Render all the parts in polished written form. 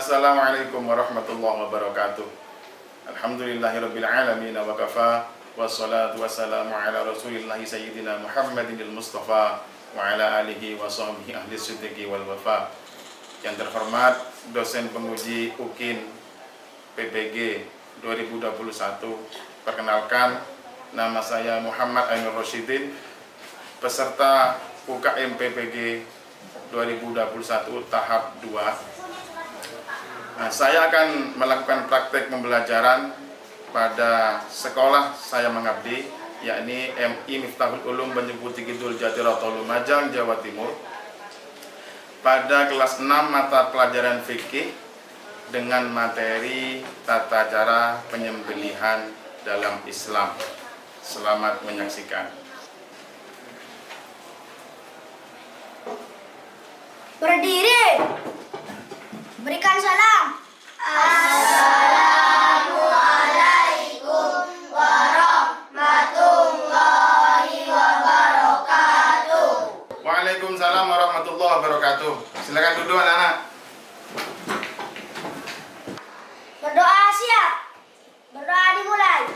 Assalamualaikum warahmatullahi wabarakatuh. Alhamdulillahirabbil alamin wa kafa wassalatu wassalamu ala Rasulillah sayyidina Muhammadin al-Mustafa wa ala alihi wa sahbihi ahli siddiqi wal wafa. Yang terhormat dosen penguji UKIN PPG 2021. Perkenalkan, nama saya Muhammad Ainur Rasyidin, peserta UKM PPG 2021 tahap 2. Nah, saya akan melakukan praktek pembelajaran pada sekolah saya mengabdi, yakni MI Miftahul Ulum Banyu Putih Kidul Jatiroto Lumajang, Jawa Timur, pada kelas 6 mata pelajaran fikih dengan materi tata cara penyembelihan dalam Islam. Selamat menyaksikan. Berdiri. Berikan salam. Assalamualaikum warahmatullahi wabarakatuh. Waalaikumsalam warahmatullahi wabarakatuh. Silakan duduk anak-anak. Berdoa siap. Berdoa dimulai.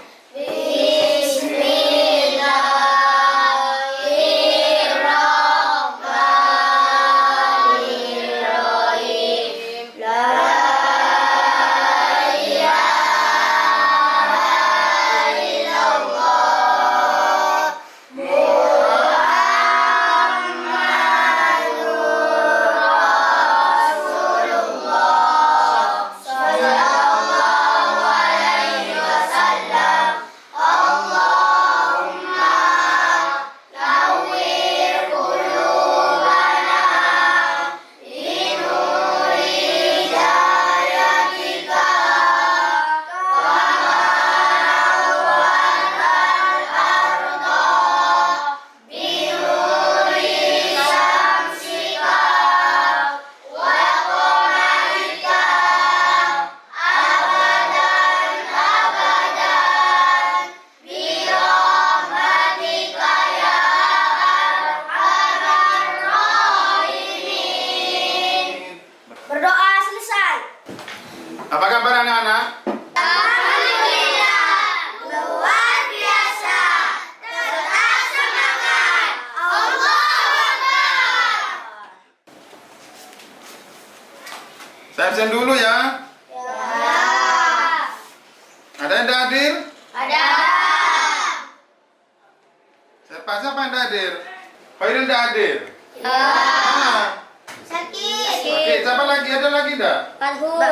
Apa kabar anak-anak? Alhamdulillah, luar biasa. Tetap semangat. Allahu Akbar. Saya absen dulu ya. Ya. Ada yang tidak hadir? Ada. Siapa yang tidak hadir? Khairul tidak hadir? Ya. Mana? Sakit. Oke, siapa lagi? Ada lagi tidak? Fadhur.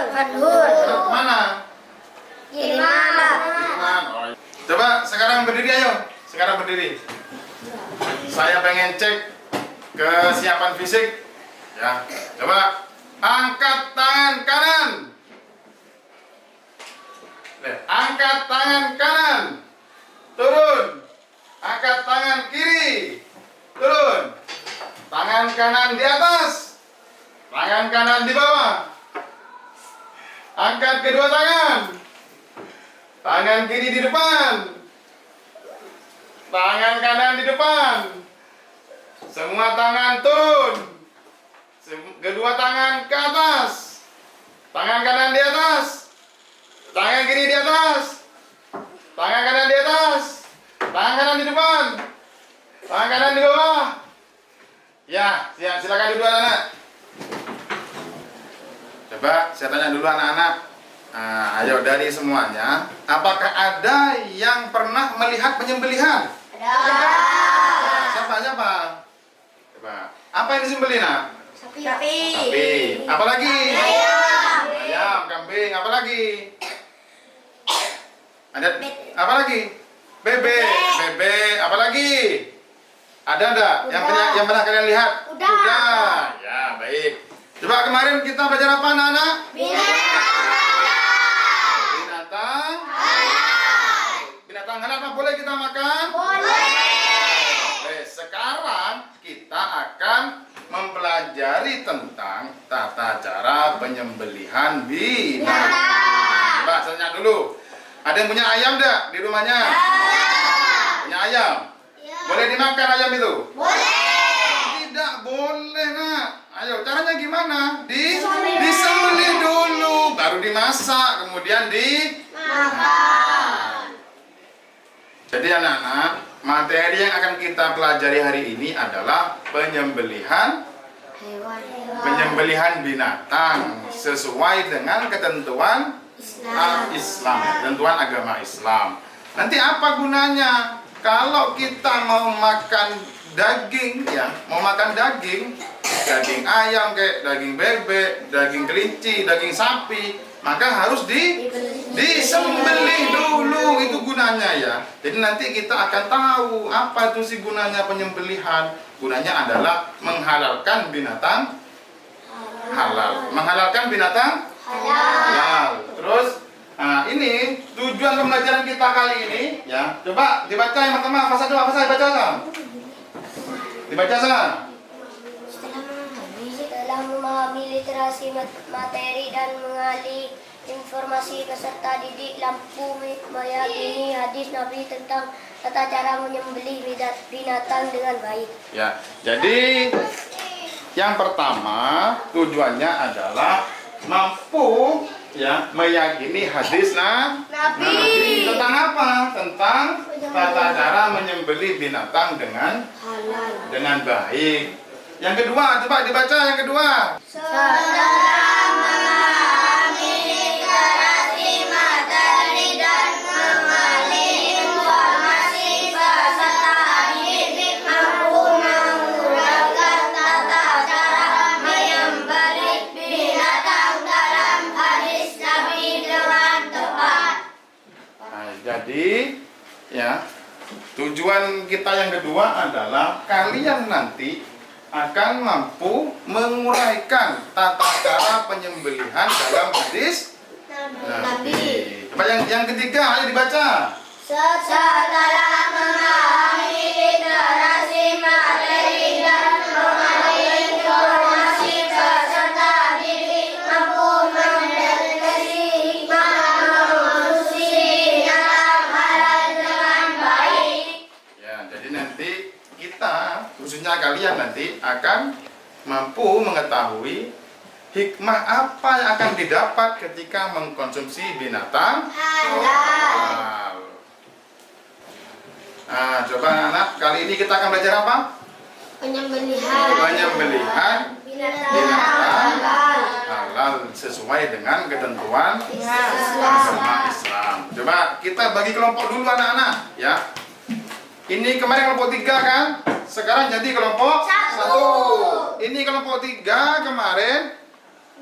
Mana? Imam. Oh, coba sekarang berdiri, ayo. Sekarang berdiri. Saya pengen cek kesiapan fisik. Ya, coba angkat tangan kanan. Angkat tangan kanan. Turun. Angkat tangan kiri. Turun. Tangan kanan di atas. Tangan kanan di bawah. Angkat kedua tangan. Tangan kiri di depan. Tangan kanan di depan. Semua tangan turun. Kedua tangan ke atas. Tangan kanan di atas. Tangan kiri di atas. Tangan kanan di atas. Tangan kanan di depan. Tangan kanan di bawah. Ya, silakan duduk anak-anak. Coba saya tanya dulu anak-anak. Nah, ayo dari semuanya, apakah ada yang pernah melihat penyembelihan? Ada. Siapa? Coba. Apa yang disembelih, nak? Sapi. Sapi. Apa lagi? Ayam, kambing. Apa lagi? Ada apa lagi? Bebek. Apa lagi? Ada enggak yang pernah kalian lihat? Kuda. Ya, baik. Coba kemarin kita belajar apa, anak-anak? Binatang halal apa boleh kita makan? Boleh. Sekarang kita akan mempelajari tentang tata cara penyembelihan binatang. Coba saya tanya dulu. Ada yang punya ayam enggak di rumahnya? Punya ayam? Boleh dimakan ayam itu? Boleh. Tidak boleh, nak. Ayo, caranya gimana? Disembelih dulu. dimasak, kemudian Makan. Jadi anak-anak, materi yang akan kita pelajari hari ini adalah penyembelihan binatang sesuai dengan ketentuan Islam, ketentuan agama Islam. Nanti apa gunanya? Kalau kita mau makan daging, ya, mau makan daging ayam kayak daging bebek, daging kelinci, daging sapi, maka harus disembelih dulu, itu gunanya ya. Jadi nanti kita akan tahu apa itu sih gunanya penyembelihan. Gunanya adalah menghalalkan binatang halal. Menghalalkan binatang halal. Terus, nah ini tujuan pembelajaran kita kali ini, ya. Coba dibaca yang pertama, fasa dibaca sana. Dibaca sana. Setelah memahami literasi materi dan mengalih informasi peserta didik lampu meyakini hadis Nabi tentang tata cara menyembelih binatang dengan baik. Ya, jadi yang pertama tujuannya adalah mampu ya meyakini hadis Nabi tentang apa? Tentang tata cara menyembelih binatang dengan baik. Yang kedua, coba dibaca yang kedua. Setelah memahami literasi materi dan mengalih informasi peserta didik mampu menguraikan tata cara menyembelih binatang dalam hadis Nabi dengan tepat. Nah, jadi ya tujuan kita yang kedua adalah kalian nanti akan mampu menguraikan tata cara penyembelihan dalam hadis Nabi. Coba yang ketiga, ayo dibaca. Setelah memahami literasi materi dan mengalih informasi peserta didik mampu mendeteksi binatang halal dengan baik. Ya, jadi nanti kita, khususnya kalian nanti akan mampu mengetahui hikmah apa yang akan didapat ketika mengkonsumsi binatang halal. Nah, coba anak, kali ini kita akan belajar apa? Penyembelihan binatang halal sesuai dengan ketentuan agama Islam. Coba kita bagi kelompok dulu anak-anak, ya. Ini kemarin kelompok 3 kan? Sekarang jadi kelompok 1. Ini kelompok 3 kemarin.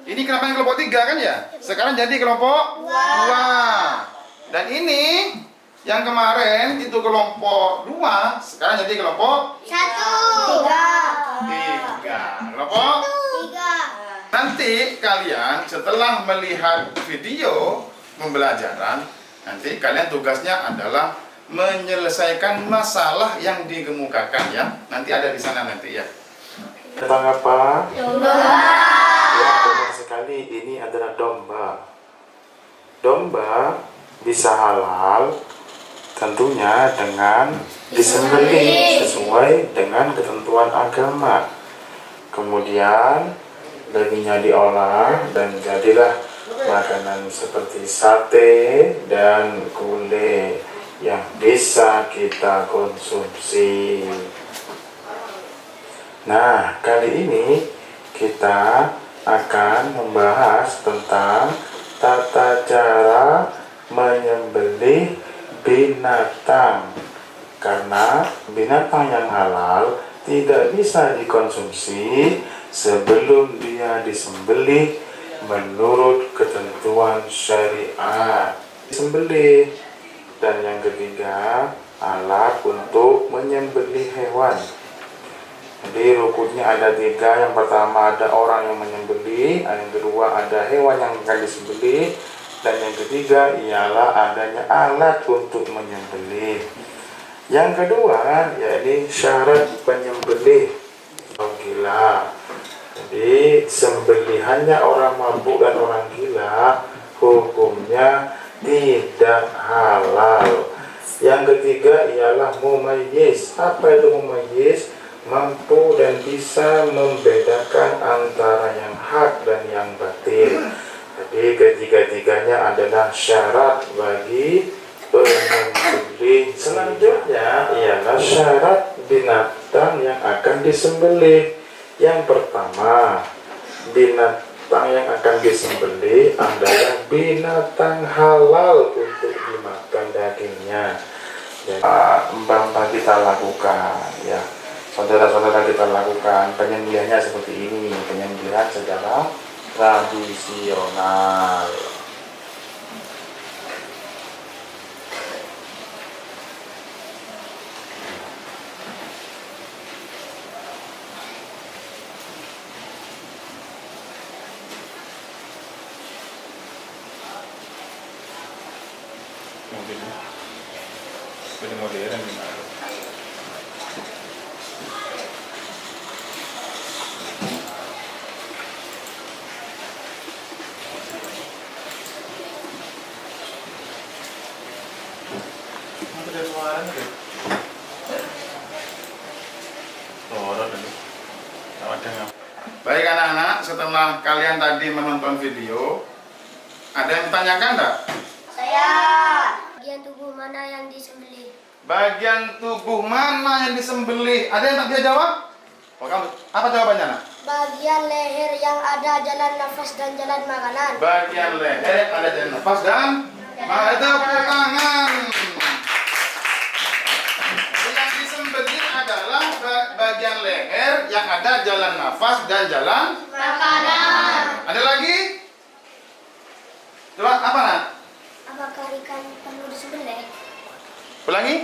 Ini kemarin kelompok 3 kan ya? Sekarang jadi kelompok 2. Dan ini yang kemarin itu kelompok 2, sekarang jadi kelompok 3. Kelompok 3. Nanti kalian setelah melihat video pembelajaran, nanti kalian tugasnya adalah menyelesaikan masalah yang dikemukakan ya. Nanti ada di sana nanti ya. Tentang apa? Domba. Ya, benar sekali, ini adalah domba. Domba bisa halal tentunya dengan disembelih sesuai dengan ketentuan agama. Kemudian dagingnya diolah dan jadilah makanan seperti sate dan gulai yang bisa kita konsumsi. Nah, kali ini kita akan membahas tentang tata cara menyembelih binatang. Karena binatang yang halal tidak bisa dikonsumsi sebelum dia disembelih menurut ketentuan syariat. Disembelih. Dan yang ketiga, alat untuk menyembelih hewan. Jadi rukunnya ada 3. Yang pertama ada orang yang menyembelih, yang kedua ada hewan yang akan disembelih, dan yang ketiga ialah adanya alat untuk menyembelih. Yang kedua yakni syarat penyembelih orang gila. Jadi sembelihannya orang mabuk dan orang gila hukumnya tidak halal. Yang ketiga ialah mumayyiz. Apa itu mumayyiz? Mampu dan bisa membedakan antara yang hak dan yang batil. Jadi Jadi ketiga-tiganya adalah syarat bagi penyembelih. Selanjutnya ialah syarat binatang yang akan disembelih. Yang pertama, binatang yang akan disembelih adalah binatang halal untuk dimakan dagingnya. Jadi, mbak-mbak kita lakukan, ya, saudara-saudara kita lakukan penyembelihannya seperti ini, penyembelihan secara tradisional. Mungkin modern gimana? Ada suaranya deh. Suara dulu. Baik anak-anak, setelah kalian tadi menonton video, ada yang ditanyakan enggak? Saya. Bagian tubuh mana yang disembelih? Bagian tubuh mana yang disembelih? Ada yang tak bisa jawab? Oh, kamu, apa jawabannya, nak? Bagian leher yang ada jalan nafas dan jalan makanan. Bagian leher ada jalan nafas dan tepuk tangan. Yang disembelih adalah bagian leher yang ada jalan nafas dan jalan Makanan. Ada lagi? Coba apa, nak? Apakah ikan perlu disembelih? Ulangi.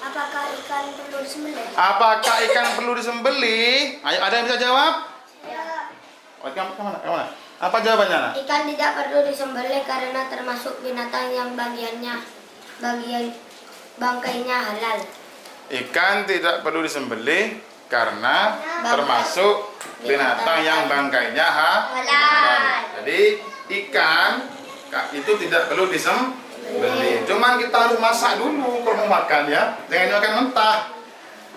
Apakah ikan perlu disembelih? Apakah ikan perlu disembelih? Ayo, ada yang bisa jawab? Ya. Oh, kamu mana? Apa jawabannya, nak? Ikan tidak perlu disembelih karena termasuk binatang yang bagian bangkainya halal. Ikan tidak perlu disembelih karena termasuk binatang yang bangkainya halal. Jadi ikan itu tidak perlu disembelih. Cuman kita harus masak dulu kalau mau makan, ya. Jangan makan mentah.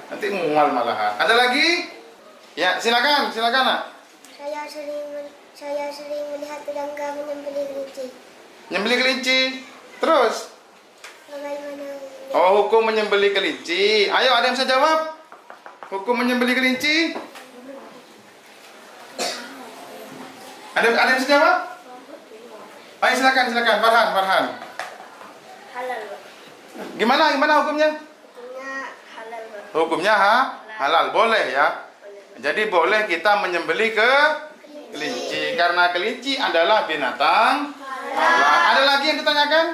Nanti mual malahan. Ada lagi? Ya, silakan, nak. Saya sering melihat tetangga menyembelih kelinci. Menyembelih kelinci. Terus? Bagaimana? Oh, hukum menyembelih kelinci. Ayo, ada yang bisa jawab? Hukum menyembelih kelinci? Ada yang bisa jawab? Ayo, silakan. Farhan. Halal, Pak. Gimana hukumnya? Hukumnya halal, Pak. Hukumnya halal, boleh ya. Jadi boleh kita menyembelih ke kelinci karena kelinci adalah binatang halal. Ada lagi yang ditanyakan?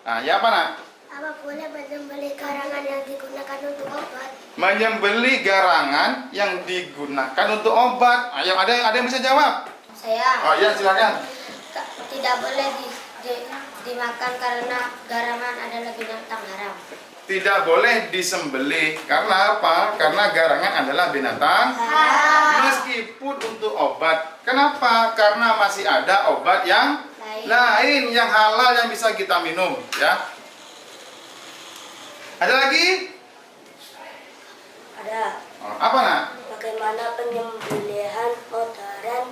Nah, ya apa, nak? Apa boleh menyembelih garangan yang digunakan untuk obat? Menyembelih garangan yang digunakan untuk obat. Ayo, ada yang bisa jawab? Saya. Oh iya, silakan. Tidak boleh dimakan karena garangan adalah binatang haram. Tidak boleh disembelih karena apa? Karena garangan adalah binatang Haram. meskipun untuk obat. Kenapa? Karena masih ada obat yang lain yang halal yang bisa kita minum, ya. Ada lagi? Ada. Oh, apa, nak? Bagaimana penyembelihan modern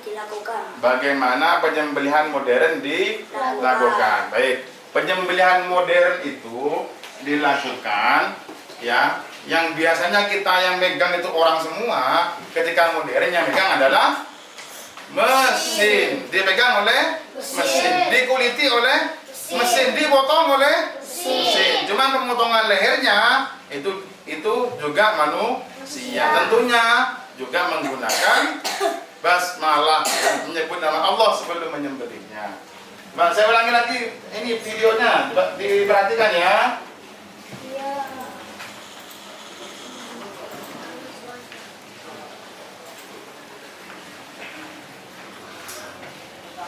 dilakukan? Bagaimana penyembelihan modern dilakukan? Baik, penyembelihan modern itu dilakukan, ya. Yang biasanya kita yang megang itu orang semua, ketika modern yang megang adalah mesin. Dipegang oleh mesin, dikuliti oleh mesin, dipotong oleh mesin. Cuma pemotongan lehernya itu juga manusia. Tentunya juga menggunakan basmalah, menyebut nama Allah sebelum menyembelihnya. Bang, saya ulangi lagi ini videonya, coba diperhatikan ya.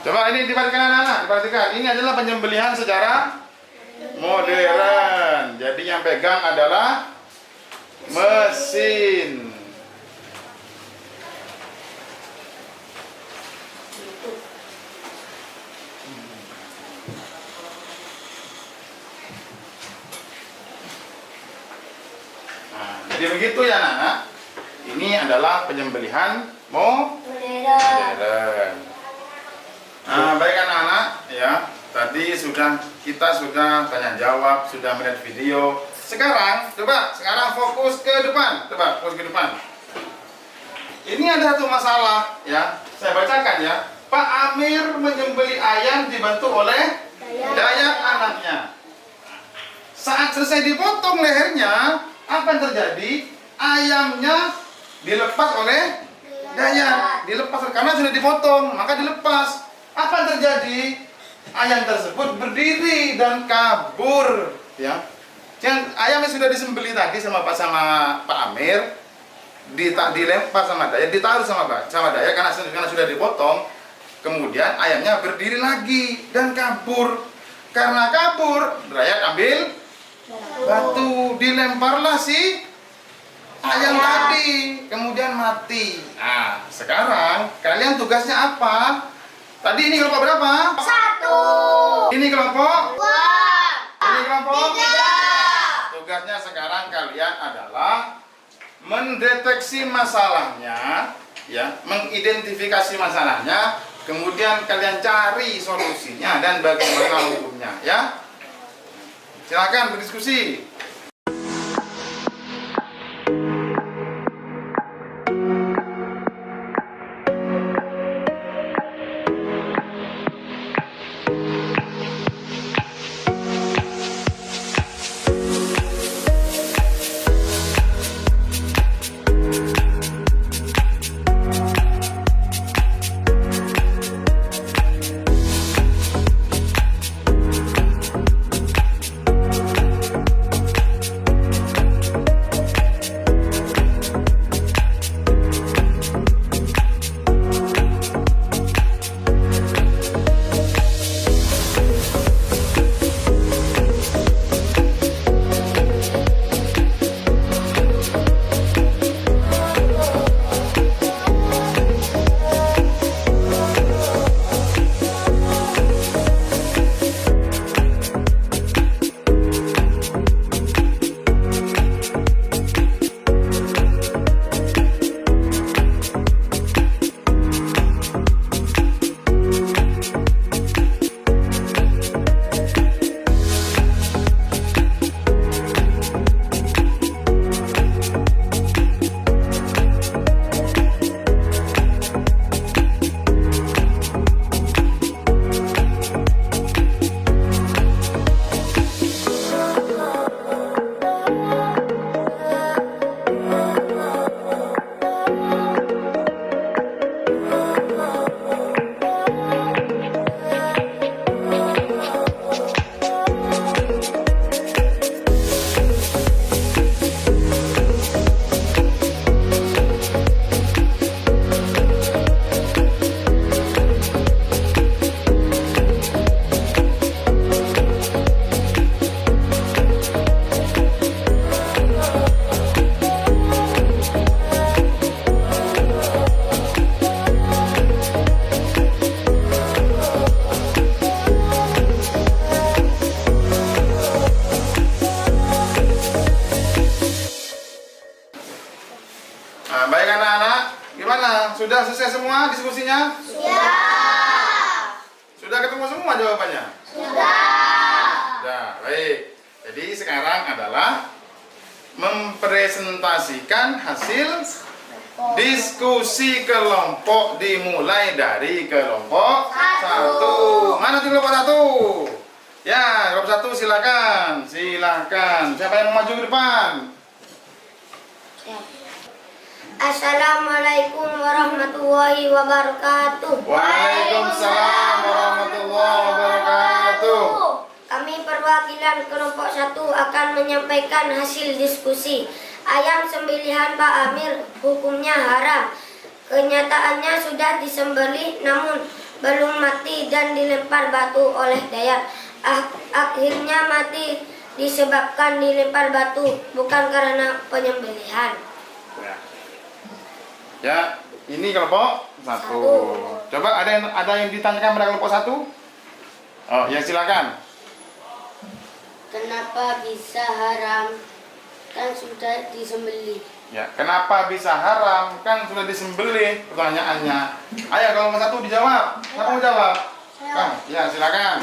Coba ini diperhatikan anak-anak, diperhatikan. Ini adalah penyembelihan secara modern. Jadi yang pegang adalah mesin. Nah, jadi begitu ya anak-anak. Ini adalah penyembelihan modern. modern. Nah, baik anak-anak, ya. Tadi kita sudah tanya jawab, sudah melihat video. Sekarang fokus ke depan. Coba fokus ke depan. Ini ada satu masalah, ya. Saya bacakan ya. Pak Amir menyembelih ayam dibantu oleh Dayat anaknya. Saat selesai dipotong lehernya, apa yang terjadi? Ayamnya dilepas oleh Dayat. Dilepas karena sudah dipotong, maka dilepas. Apa yang terjadi? Ayam tersebut berdiri dan kabur, ya. Ayam yang sudah disembelih tadi sama Pak Amir dilempar sama Dayat, ditaruh sama Dayat karena sudah dipotong. Kemudian ayamnya berdiri lagi dan kabur. Karena kabur, Dayat ambil batu, dilemparlah si ayam tadi, kemudian mati. Nah, sekarang kalian tugasnya apa? Tadi ini kelompok berapa? 1. Ini kelompok? 2. Ini kelompok? 3. Tugasnya sekarang kalian adalah mendeteksi masalahnya, ya, mengidentifikasi masalahnya, kemudian kalian cari solusinya dan bagaimana hukumnya, ya. Silakan berdiskusi. Nah, baik anak-anak, gimana? Sudah selesai semua diskusinya? Sudah ketemu semua jawabannya? Sudah, baik. Jadi sekarang adalah mempresentasikan hasil diskusi kelompok dimulai dari kelompok 1. Mana tuh kelompok 1? Ya, kelompok 1 silakan. Siapa yang mau maju ke depan? Assalamualaikum warahmatullahi wabarakatuh. Waalaikumsalam warahmatullahi wabarakatuh. Kami perwakilan kelompok 1 akan menyampaikan hasil diskusi. Ayam sembelihan Pak Amir hukumnya haram. Kenyataannya sudah disembelih namun belum mati dan dilempar batu oleh Dayat. Akhirnya mati disebabkan dilempar batu, bukan karena penyembelihan. Ya, ini kelompok 1. Coba ada yang ditanyakan pada kelompok 1? Oh, ya silakan. Kenapa bisa haram? kan sudah disembelih. Ya, kenapa bisa haram? Kan sudah disembelih pertanyaannya. Ayo kalau nomor 1 dijawab. Siapa mau jawab? Kang, ya silakan.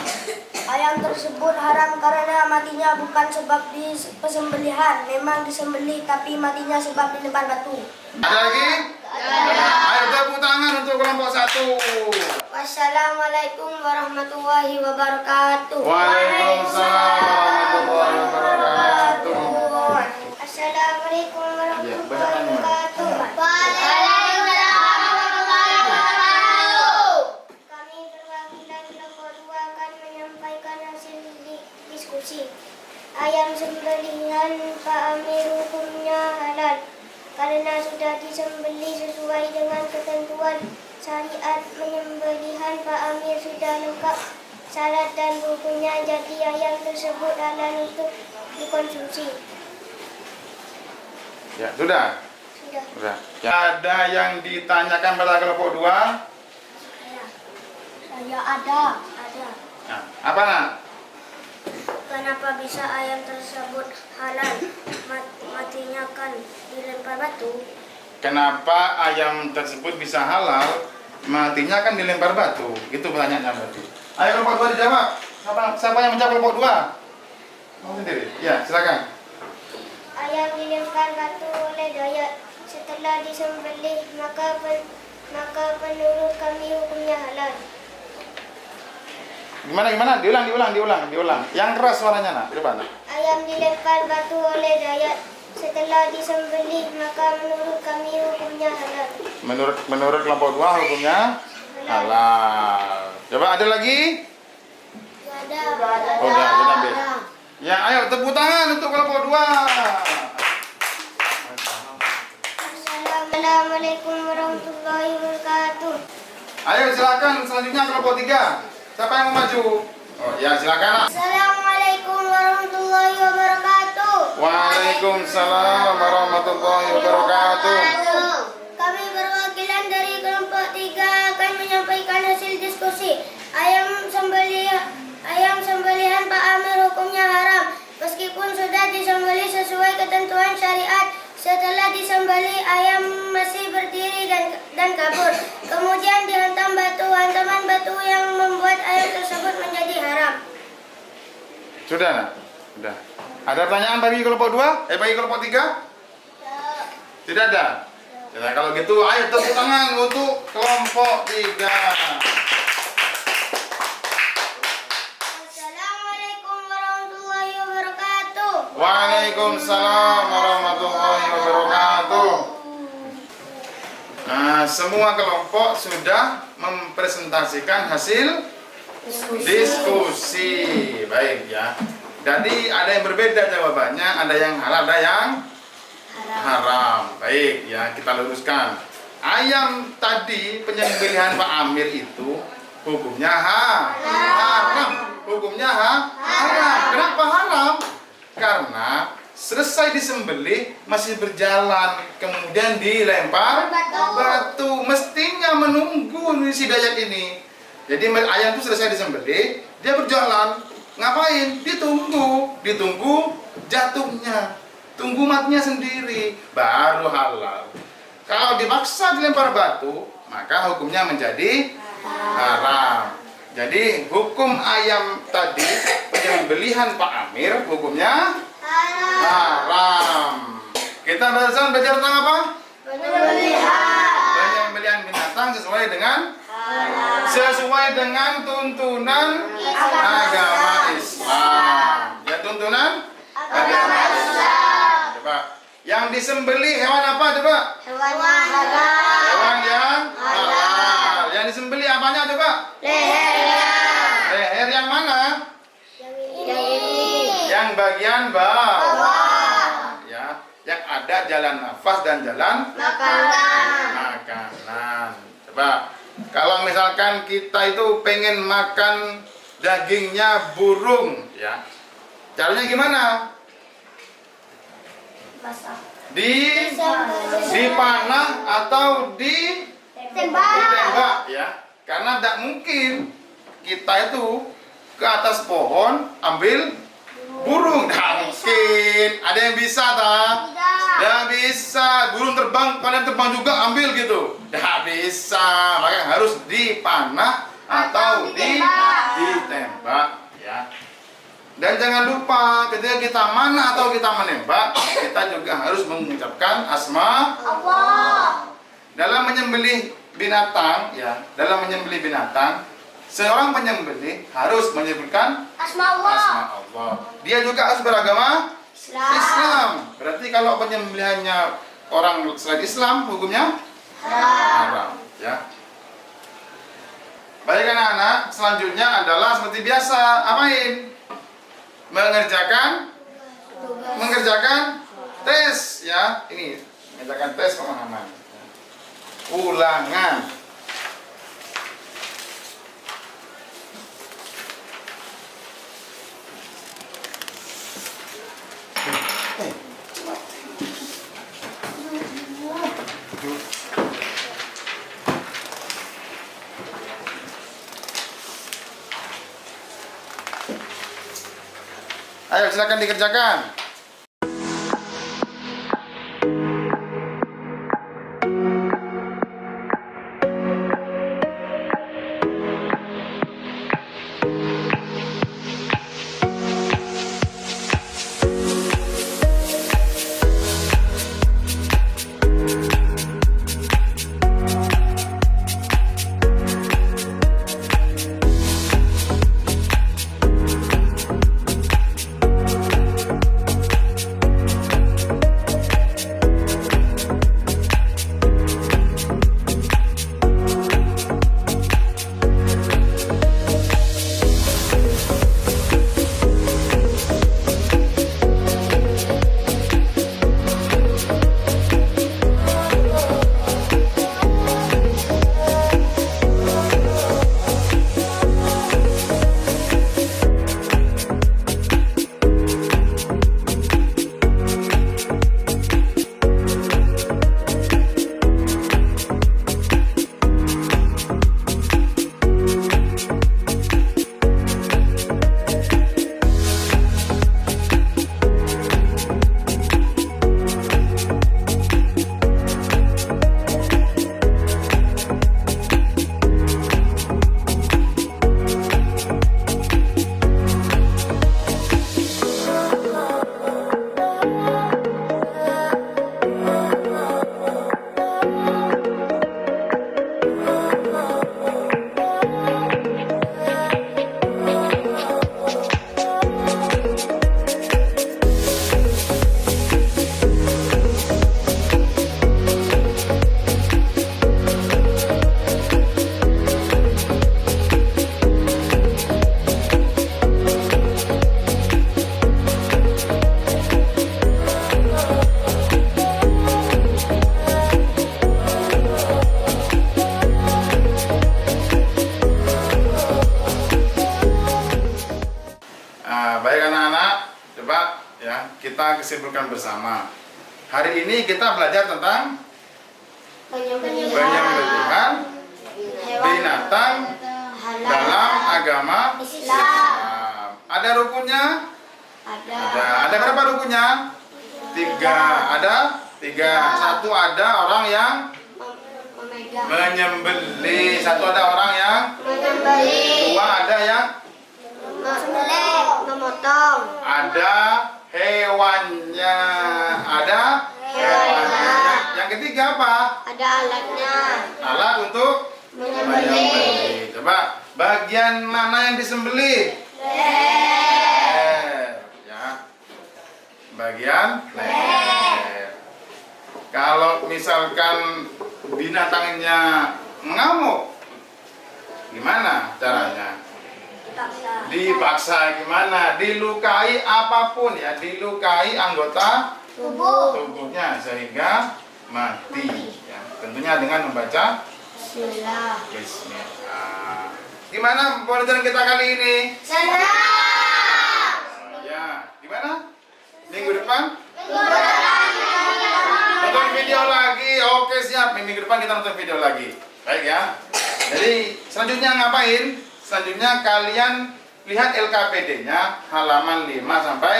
Ayam tersebut haram karena matinya bukan sebab di pesembelihan. Memang disembelih tapi matinya sebab dilempar batu. Ada lagi? Ayo tepuk tangan untuk kelompok 1. Wassalamualaikum warahmatullahi wabarakatuh. Waalaikumsalam warahmatullahi wabarakatuh. Assalamualaikum Ya, warahmatullahi banyak wabarakatuh. Kami perwakilan kelompok 2 akan menyampaikan hasil diskusi. Ayam sembelihan Pak Amir hukumnya halal karena sudah disembelih sesuai dengan ketentuan syariat. Penyembelihan Pak Amir sudah lengkap syarat dan hukumnya, jadi ayam tersebut halal untuk dikonsumsi. Ya, sudah. Sudah. Ya, ada yang ditanyakan pada kelompok 2? Saya ada. Nah, apa nak? Kenapa bisa ayam tersebut halal? Matinya kan dilempar batu. Kenapa ayam tersebut bisa halal? Matinya kan dilempar batu. Itu pertanyaannya berarti. Ayo kelompok 2 dijawab. Siapa yang menjawab kelompok 2? Mau sendiri? Ya, silakan. Ayam dilempar batu oleh dayat. Setelah disembelih, maka menurut kami hukumnya halal. Gimana? Diulang. Yang keras suaranya nak. Coba nak. Ayam dilempar batu oleh dayat. Setelah disembelih, maka menurut kami hukumnya halal. Menurut kelompok 2 hukumnya halal. Coba ada lagi? Ada. Oh, udah ambil. Ya, ayo tepuk tangan untuk kelompok 2. Assalamualaikum warahmatullahi wabarakatuh. Ayo silakan selanjutnya kelompok 3. Siapa yang mau maju? Oh, ya silakan nak. Assalamualaikum warahmatullahi wabarakatuh. Waalaikumsalam warahmatullahi wabarakatuh. Kami perwakilan dari kelompok 3 akan menyampaikan hasil diskusi. Ayam sembelihan Pak Amir hukumnya haram meskipun sudah disembelih sesuai ketentuan syariat. Setelah disembelih, ayam masih berdiri dan kabur. Kemudian dihantam batu. Hantaman batu yang membuat ayam tersebut menjadi haram. Sudah nak? Sudah. Ada pertanyaan bagi kelompok 2? Bagi kelompok 3? Tidak ada? Ya, kalau gitu ayo tepuk tangan untuk kelompok 3. Assalamualaikum warahmatullahi wabarakatuh. Waalaikumsalam warahmatullahi wabarakatuh. Nah, semua kelompok sudah mempresentasikan hasil diskusi. Baik ya. Jadi ada yang berbeda jawabannya, ada yang halal, ada yang haram. Baik ya, kita luruskan. Ayam tadi penyembelihan Pak Amir itu hukumnya haram. Hukumnya haram. Kenapa haram? Karena selesai disembelih masih berjalan, kemudian dilempar batu. Mestinya menunggu si dayat ini. Jadi ayam itu selesai disembelih, dia berjalan. Ngapain? Ditunggu jatuhnya. Tunggu matinya sendiri, baru halal. Kalau dipaksa dilempar batu, maka hukumnya menjadi haram. Jadi hukum ayam tadi penyembelihan Pak Amir hukumnya haram. Kita barusan belajar tentang apa? Penyembelihan binatang sesuai dengan tuntunan agama Islam. Ya, tuntunan agama Islam. Coba, yang disembelih hewan apa coba? Hewan yang halal. Hewan yang halal. Yang disembelih apanya coba? Lehernya. Leher yang mana? Yang ini. Yang bagian bawah. Ya, yang ada jalan nafas dan jalan makanan. Coba, kalau misalkan kita itu pengen makan dagingnya burung, ya, caranya gimana? Dipanah atau ditembak, ya, karena tidak mungkin kita itu ke atas pohon ambil Burung nggak mungkin. Ada yang bisa tak? Nggak bisa. Burung terbang, kalian terbang juga ambil gitu. Nggak bisa. Makanya harus dipanah atau ditembak ya. Dan jangan lupa ketika kita manah atau kita menembak, kita juga harus mengucapkan asma Allah. dalam menyembelih binatang ya. Dalam menyembelih binatang, seorang penyembelih harus menyebutkan Asma Allah. asma Allah. Dia juga harus beragama Islam. Berarti kalau penyembelihannya orang selain Islam, hukumnya haram ya. Baik anak-anak, selanjutnya adalah seperti biasa, apain? Mengerjakan tes ya. Ini mengerjakan tes pemahaman. Ulangan. Ayo silakan dikerjakan. kita kesimpulkan bersama. Hari ini kita belajar tentang penyembelihan binatang dalam agama Islam. Ada rukunnya? Ada berapa rukunnya? 3. Ada 3. Satu ada orang yang menyembelih. Satu ada orang yang menyembelih. 2 ada yang memotong. Ada hewannya. Ada hewannya. Yang ketiga apa? Ada alatnya. Alat untuk menyembelih. Coba bagian mana yang disembelih? Leher. Ya. Bagian leher. Kalau misalkan binatangnya mengamuk, gimana caranya? Dipaksa gimana? Dilukai apapun ya, dilukai anggota tubuhnya sehingga mati. Ya. Tentunya dengan membaca Bismillah. Gimana pelajaran kita kali ini? Senang. Ya, gimana? Minggu depan? Nonton video lagi. Oke, siap. Minggu depan kita nonton video lagi. Baik ya. Jadi selanjutnya ngapain? Selanjutnya kalian lihat LKPD-nya halaman 5 sampai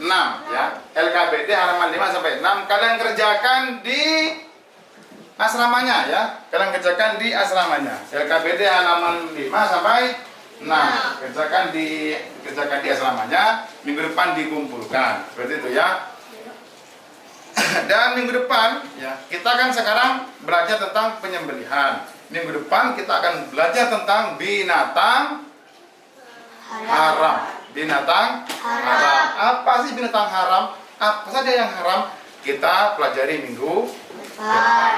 6 ya. LKPD halaman 5 sampai 6 kalian kerjakan di asramanya ya. Kalian kerjakan di asramanya. LKPD halaman 5 sampai 6. Kerjakan di asramanya. Minggu depan dikumpulkan. Seperti itu ya. Dan minggu depan ya, kita kan sekarang belajar tentang penyembelihan. Minggu depan kita akan belajar tentang binatang haram. Binatang haram. Apa sih binatang haram? Apa saja yang haram? Kita pelajari minggu depan.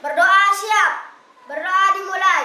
Berdoa siap. Berdoa dimulai.